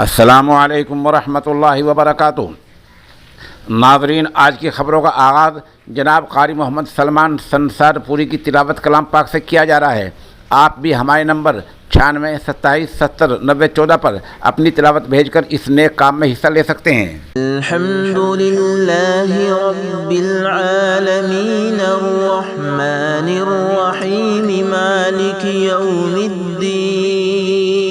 السلام علیکم ورحمۃ اللہ وبرکاتہ۔ ناظرین، آج کی خبروں کا آغاز جناب قاری محمد سلمان سنسار پوری کی تلاوت کلام پاک سے کیا جا رہا ہے۔ آپ بھی ہمارے نمبر 96 27 70 90 14 پر اپنی تلاوت بھیج کر اس نیک کام میں حصہ لے سکتے ہیں۔ الحمدللہ رب العالمین الرحمن الرحیم مالک یوم الدین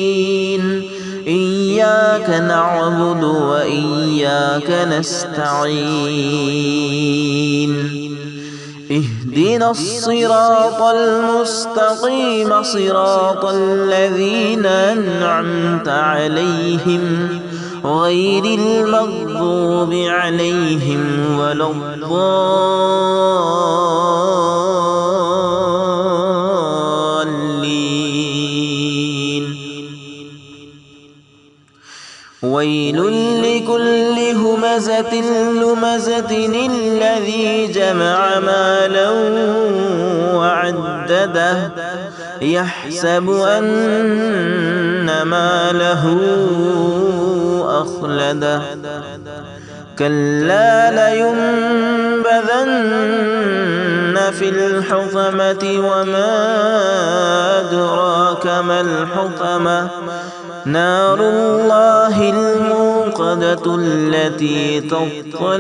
إياك نعبد وإياك نستعين اهدنا الصراط المستقيم صراط الذين أنعمت عليهم غير المغضوب عليهم ولا ويل لكل همزة لمزة الذي جمع مالا وعدده يحسب أن ماله أخلده كلا لينبذن في الحطمة وما أدراك ما الحطمة نار الله الموقدة التي تطلع